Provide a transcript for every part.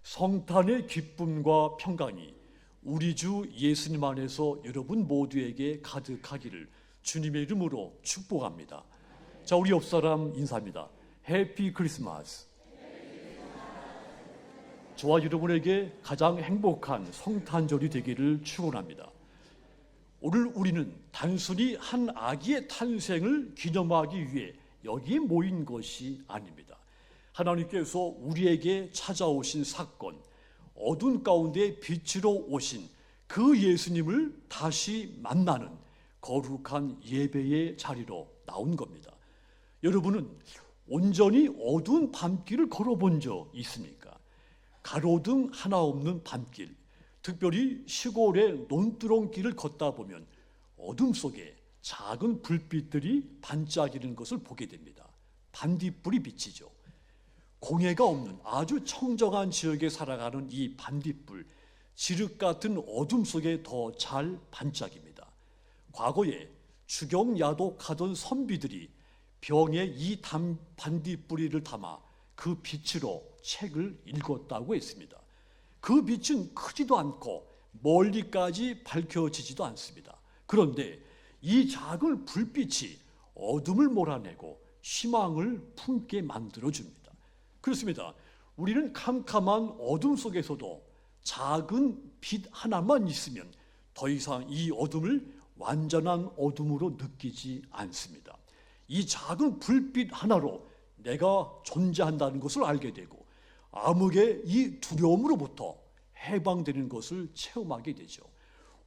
성탄의 기쁨과 평강이 우리 주 예수님 안에서 여러분 모두에게 가득하기를 주님의 이름으로 축복합니다. 자, 우리 옆사람 인사합니다. 해피 크리스마스. 저와 여러분에게 가장 행복한 성탄절이 되기를 축원합니다. 오늘 우리는 단순히 한 아기의 탄생을 기념하기 위해 여기에 모인 것이 아닙니다. 하나님께서 우리에게 찾아오신 사건, 어두운 가운데 빛으로 오신 그 예수님을 다시 만나는 거룩한 예배의 자리로 나온 겁니다. 여러분은 온전히 어두운 밤길을 걸어본 적 있습니까? 가로등 하나 없는 밤길, 특별히 시골의 논두렁길을 걷다 보면 어둠 속에 작은 불빛들이 반짝이는 것을 보게 됩니다. 반딧불이 비치죠. 공해가 없는 아주 청정한 지역에 살아가는 이 반딧불, 지륵 같은 어둠 속에 더 잘 반짝입니다. 과거에 추경야독하던 선비들이 병에 이 반딧불이를 담아 그 빛으로 책을 읽었다고 했습니다. 그 빛은 크지도 않고 멀리까지 밝혀지지도 않습니다. 그런데 이 작은 불빛이 어둠을 몰아내고 희망을 품게 만들어줍니다. 그렇습니다. 우리는 캄캄한 어둠 속에서도 작은 빛 하나만 있으면 더 이상 이 어둠을 완전한 어둠으로 느끼지 않습니다. 이 작은 불빛 하나로 내가 존재한다는 것을 알게 되고 암흑의 이 두려움으로부터 해방되는 것을 체험하게 되죠.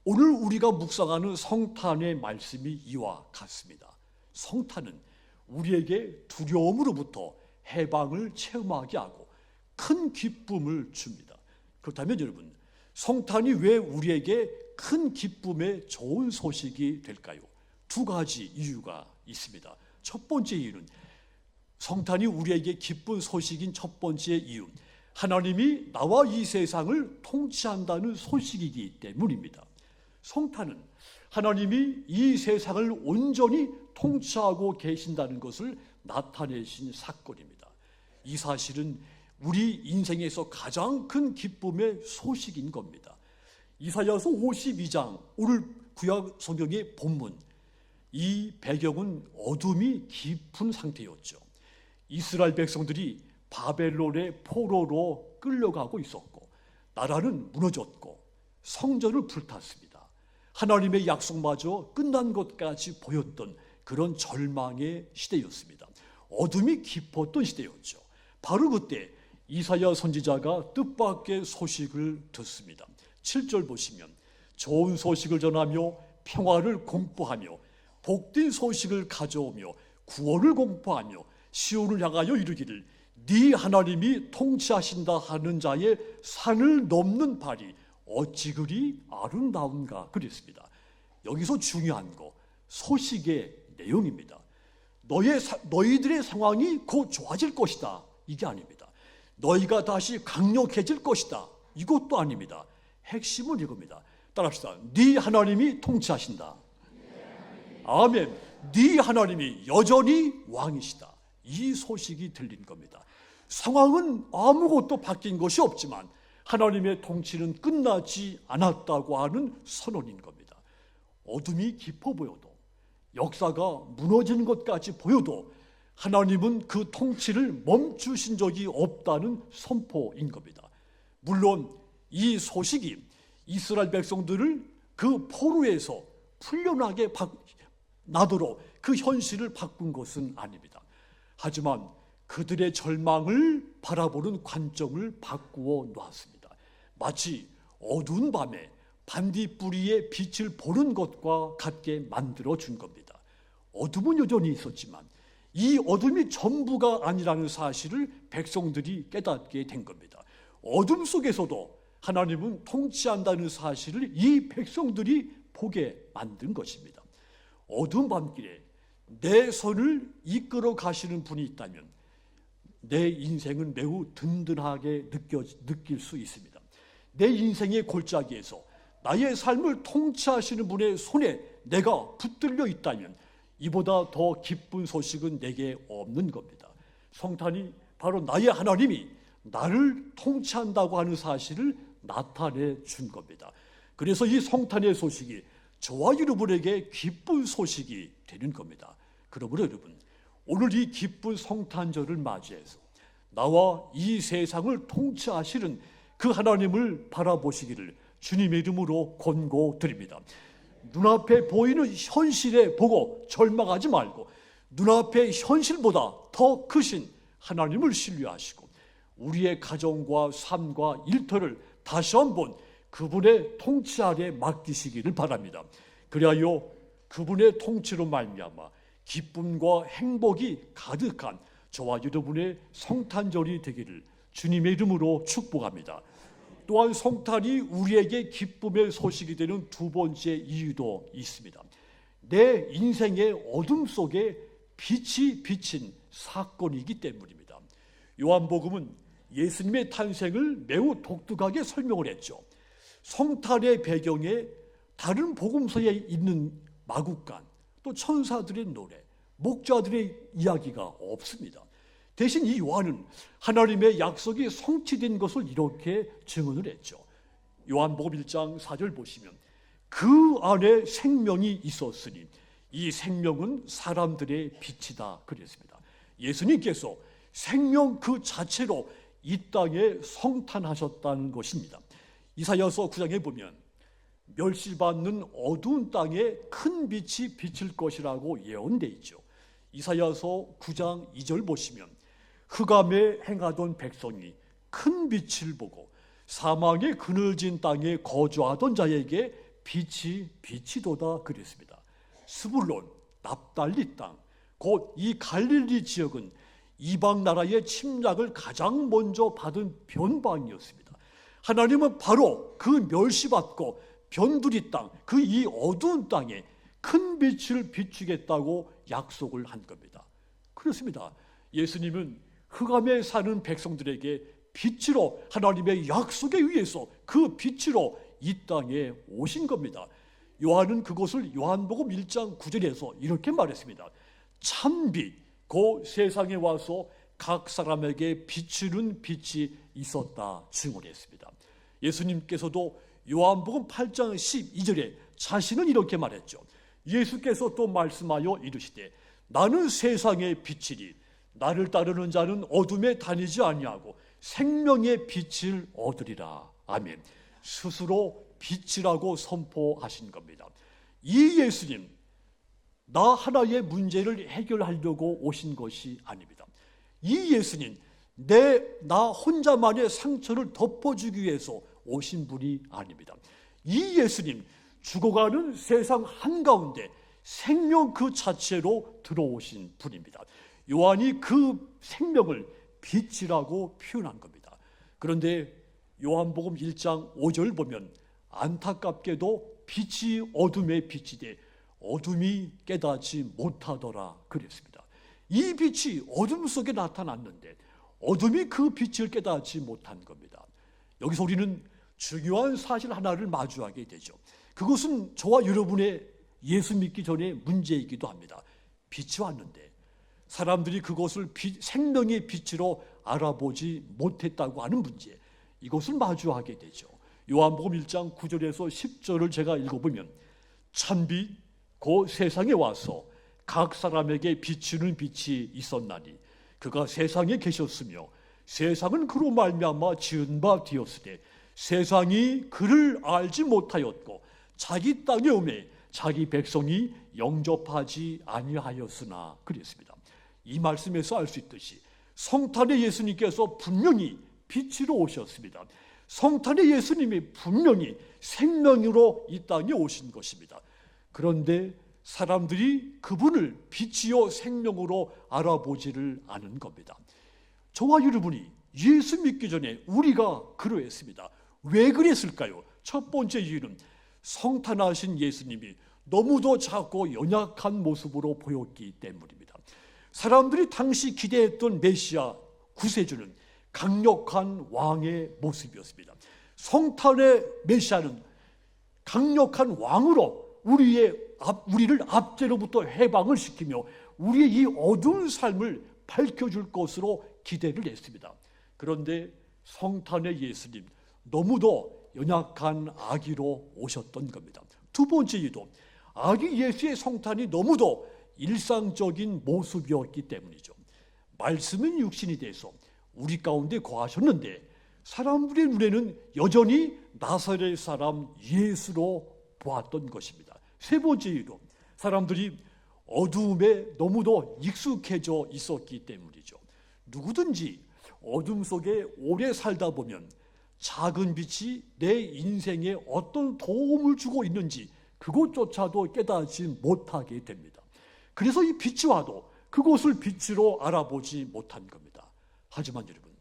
오늘 우리가 묵상하는 성탄의 말씀이 이와 같습니다. 성탄은 우리에게 두려움으로부터 해방을 체험하게 하고 큰 기쁨을 줍니다. 그렇다면 여러분, 성탄이 왜 우리에게 큰 기쁨의 좋은 소식이 될까요? 두 가지 이유가 있습니다. 첫 번째 이유는, 성탄이 우리에게 기쁜 소식인 첫 번째 이유, 하나님이 나와 이 세상을 통치한다는 소식이기 때문입니다. 성탄은 하나님이 이 세상을 온전히 통치하고 계신다는 것을 나타내신 사건입니다. 이 사실은 우리 인생에서 가장 큰 기쁨의 소식인 겁니다. 이사야서 52장, 오늘 구약 성경의 본문, 이 배경은 어둠이 깊은 상태였죠. 이스라엘 백성들이 바벨론의 포로로 끌려가고 있었고, 나라는 무너졌고 성전을 불탔습니다. 하나님의 약속마저 끝난 것까지 보였던 그런 절망의 시대였습니다. 어둠이 깊었던 시대였죠. 바로 그때 이사야 선지자가 뜻밖의 소식을 듣습니다. 7절 보시면, 좋은 소식을 전하며 평화를 공포하며 복된 소식을 가져오며 구원을 공포하며 시온을 향하여 이르기를, 네 하나님이 통치하신다 하는 자의 산을 넘는 발이 어찌 그리 아름다운가 그랬습니다. 여기서 중요한 거, 소식의 내용입니다. 너희들의 상황이 곧 좋아질 것이다, 이게 아닙니다. 너희가 다시 강력해질 것이다, 이것도 아닙니다. 핵심은 이겁니다. 따라합시다. 네 하나님이 통치하신다. 아멘. 네 하나님이 여전히 왕이시다, 이 소식이 들린 겁니다. 상황은 아무것도 바뀐 것이 없지만 하나님의 통치는 끝나지 않았다고 하는 선언인 겁니다. 어둠이 깊어 보여도, 역사가 무너지는 것까지 보여도 하나님은 그 통치를 멈추신 적이 없다는 선포인 겁니다. 물론 이 소식이 이스라엘 백성들을 그 포로에서 풀려나게 나도록 그 현실을 바꾼 것은 아닙니다. 하지만 그들의 절망을 바라보는 관점을 바꾸어 놓았습니다. 마치 어두운 밤에 반딧불이의 빛을 보는 것과 같게 만들어 준 겁니다. 어둠은 여전히 있었지만 이 어둠이 전부가 아니라는 사실을 백성들이 깨닫게 된 겁니다. 어둠 속에서도 하나님은 통치한다는 사실을 이 백성들이 보게 만든 것입니다. 어두운 밤길에 내 손을 이끌어 가시는 분이 있다면 내 인생은 매우 든든하게 느낄 수 있습니다. 내 인생의 골짜기에서 나의 삶을 통치하시는 분의 손에 내가 붙들려 있다면 이보다 더 기쁜 소식은 내게 없는 겁니다. 성탄이 바로 나의 하나님이 나를 통치한다고 하는 사실을 나타내 준 겁니다. 그래서 이 성탄의 소식이 저와 여러분에게 기쁜 소식이 되는 겁니다. 그러므로 여러분, 오늘 이 기쁜 성탄절을 맞이해서 나와 이 세상을 통치하시는 그 하나님을 바라보시기를 주님의 이름으로 권고드립니다. 눈앞에 보이는 현실에 보고 절망하지 말고 눈앞의 현실보다 더 크신 하나님을 신뢰하시고 우리의 가정과 삶과 일터를 다시 한번 그분의 통치 아래 맡기시기를 바랍니다. 그리하여 그분의 통치로 말미암아 기쁨과 행복이 가득한 저와 여러분의 성탄절이 되기를 주님의 이름으로 축복합니다. 또한 성탄이 우리에게 기쁨의 소식이 되는 두 번째 이유도 있습니다. 내 인생의 어둠 속에 빛이 비친 사건이기 때문입니다. 요한복음은 예수님의 탄생을 매우 독특하게 설명을 했죠. 성탄의 배경에 다른 복음서에 있는 마국간, 또 천사들의 노래, 목자들의 이야기가 없습니다. 대신 이 요한은 하나님의 약속이 성취된 것을 이렇게 증언을 했죠. 요한복음 1장 4절 보시면 그 안에 생명이 있었으니 이 생명은 사람들의 빛이다 그랬습니다. 예수님께서 생명 그 자체로 이 땅에 성탄하셨다는 것입니다. 이사야서 9장에 보면 멸시받는 어두운 땅에 큰 빛이 비칠 것이라고 예언되어 있죠. 이사야서 9장 2절 보시면 흑암에 행하던 백성이 큰 빛을 보고 사망의 그늘진 땅에 거주하던 자에게 빛이 비치도다 그랬습니다. 스불론, 납달리 땅, 곧 이 갈릴리 지역은 이방 나라의 침략을 가장 먼저 받은 변방이었습니다. 하나님은 바로 그 멸시받고 변두리 땅, 그 이 어두운 땅에 큰 빛을 비추겠다고 약속을 한 겁니다. 그렇습니다. 예수님은 흑암에 사는 백성들에게 빛으로 하나님의 약속에 의해서 그 빛으로 이 땅에 오신 겁니다. 요한은 그것을 요한복음 1장 9절에서 이렇게 말했습니다. 참빛, 그 세상에 와서 각 사람에게 비추는 빛이 있었다 증언했습니다. 예수님께서도 요한복음 8장 12절에 자신은 이렇게 말했죠. 예수께서 또 말씀하여 이르시되 나는 세상의 빛이니 나를 따르는 자는 어둠에 다니지 아니하고 생명의 빛을 얻으리라. 아멘. 스스로 빛이라고 선포하신 겁니다. 이 예수님, 나 하나의 문제를 해결하려고 오신 것이 아닙니다. 이 예수님, 나 혼자만의 상처를 덮어주기 위해서 오신 분이 아닙니다. 이 예수님, 죽어가는 세상 한가운데 생명 그 자체로 들어오신 분입니다. 요한이 그 생명을 빛이라고 표현한 겁니다. 그런데 요한복음 1장 5절 보면 안타깝게도 빛이 어둠의 빛이 돼 어둠이 깨닫지 못하더라 그랬습니다. 이 빛이 어둠 속에 나타났는데 어둠이 그 빛을 깨닫지 못한 겁니다. 여기서 우리는 중요한 사실 하나를 마주하게 되죠. 그것은 저와 여러분의 예수 믿기 전에 문제이기도 합니다. 빛이 왔는데 사람들이 그것을 생명의 빛으로 알아보지 못했다고 하는 문제, 이것을 마주하게 되죠. 요한복음 1장 9절에서 10절을 제가 읽어보면 참빛 그 세상에 와서 각 사람에게 비추는 빛이 있었나니 그가 세상에 계셨으며 세상은 그로 말미암아 지은 바 되었으되 세상이 그를 알지 못하였고 자기 땅에 오매 자기 백성이 영접하지 아니하였으나 그랬습니다. 이 말씀에서 알 수 있듯이 성탄의 예수님께서 분명히 빛으로 오셨습니다. 성탄의 예수님이 분명히 생명으로 이 땅에 오신 것입니다. 그런데 사람들이 그분을 빛이요 생명으로 알아보지를 않은 겁니다. 저와 여러분이 예수 믿기 전에 우리가 그러했습니다. 왜 그랬을까요? 첫 번째 이유는 성탄하신 예수님이 너무도 작고 연약한 모습으로 보였기 때문입니다. 사람들이 당시 기대했던 메시아 구세주는 강력한 왕의 모습이었습니다. 성탄의 메시아는 강력한 왕으로 우리를 압제로부터 해방을 시키며 우리의 이 어두운 삶을 밝혀줄 것으로 기대를 했습니다. 그런데 성탄의 예수님, 너무도 연약한 아기로 오셨던 겁니다. 두 번째 이유도 아기 예수의 성탄이 너무도 일상적인 모습이었기 때문이죠. 말씀은 육신이 돼서 우리 가운데 거하셨는데 사람들의 눈에는 여전히 나사렛 사람 예수로 보았던 것입니다. 세 번째 이유로 사람들이 어두움에 너무도 익숙해져 있었기 때문이죠. 누구든지 어둠 속에 오래 살다 보면 작은 빛이 내 인생에 어떤 도움을 주고 있는지 그것조차도 깨닫지 못하게 됩니다. 그래서 이 빛이 와도 그곳을 빛으로 알아보지 못한 겁니다. 하지만 여러분,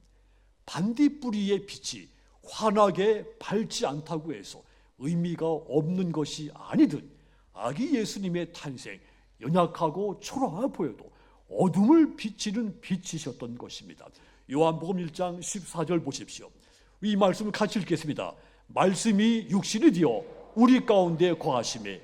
반딧불이의 빛이 환하게 밝지 않다고 해서 의미가 없는 것이 아니듯 아기 예수님의 탄생, 연약하고 초라해 보여도 어둠을 비치는 빛이셨던 것입니다. 요한복음 1장 14절 보십시오. 이 말씀을 같이 읽겠습니다. 말씀이 육신이 되어 우리 가운데 거하심에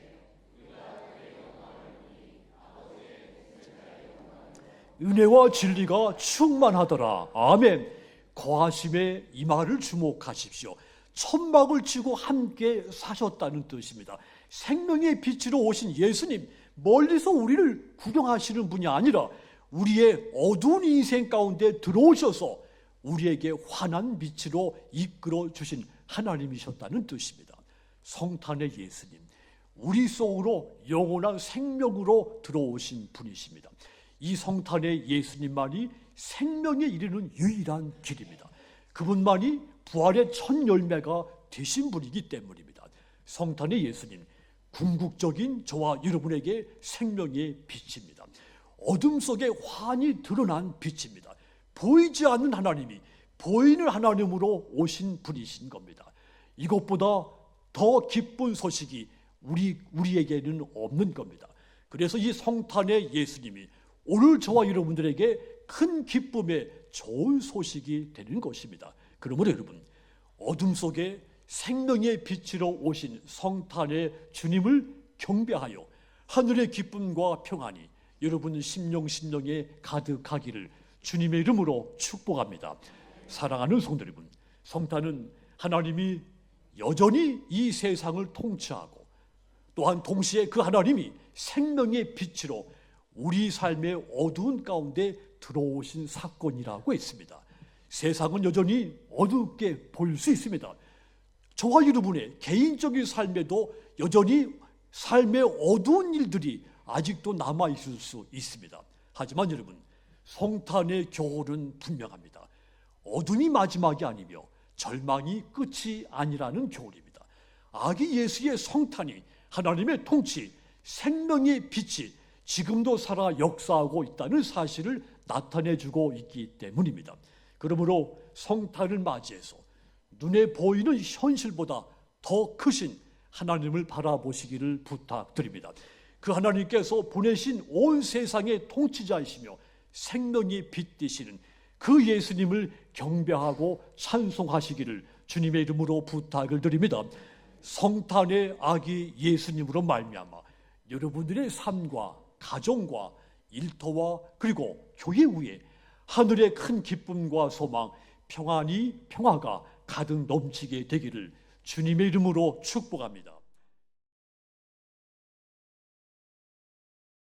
은혜와 진리가 충만하더라. 아멘. 거하심에 이 말을 주목하십시오. 천막을 치고 함께 사셨다는 뜻입니다. 생명의 빛으로 오신 예수님, 멀리서 우리를 구경하시는 분이 아니라 우리의 어두운 인생 가운데 들어오셔서 우리에게 환한 빛으로 이끌어 주신 하나님이셨다는 뜻입니다. 성탄의 예수님, 우리 속으로 영원한 생명으로 들어오신 분이십니다. 이 성탄의 예수님만이 생명에 이르는 유일한 길입니다. 그분만이 부활의 첫 열매가 되신 분이기 때문입니다. 성탄의 예수님, 궁극적인 저와 여러분에게 생명의 빛입니다. 어둠 속에 환히 드러난 빛입니다. 보이지 않는 하나님이 보이는 하나님으로 오신 분이신 겁니다. 이것보다 더 기쁜 소식이 우리에게는 없는 겁니다. 그래서 이 성탄의 예수님이 오늘 저와 여러분들에게 큰 기쁨의 좋은 소식이 되는 것입니다. 그러므로 여러분, 어둠 속에 생명의 빛으로 오신 성탄의 주님을 경배하여 하늘의 기쁨과 평안이 여러분 심령에 가득하기를 주님의 이름으로 축복합니다. 사랑하는 성도 여러분, 성탄은 하나님이 여전히 이 세상을 통치하고 또한 동시에 그 하나님이 생명의 빛으로 우리 삶의 어두운 가운데 들어오신 사건이라고 했습니다. 세상은 여전히 어둡게 보일 수 있습니다. 저와 여러분의 개인적인 삶에도 여전히 삶의 어두운 일들이 아직도 남아있을 수 있습니다. 하지만 여러분, 성탄의 교훈은 분명합니다. 어둠이 마지막이 아니며 절망이 끝이 아니라는 교훈입니다. 아기 예수의 성탄이 하나님의 통치, 생명의 빛이 지금도 살아 역사하고 있다는 사실을 나타내주고 있기 때문입니다. 그러므로 성탄을 맞이해서 눈에 보이는 현실보다 더 크신 하나님을 바라보시기를 부탁드립니다. 그 하나님께서 보내신 온 세상의 통치자이시며 생명의 빛 되시는 그 예수님을 경배하고 찬송하시기를 주님의 이름으로 부탁을 드립니다. 성탄의 아기 예수님으로 말미암아 여러분들의 삶과 가정과 일터와 그리고 교회 위에 하늘의 큰 기쁨과 소망, 평화가 가득 넘치게 되기를 주님의 이름으로 축복합니다.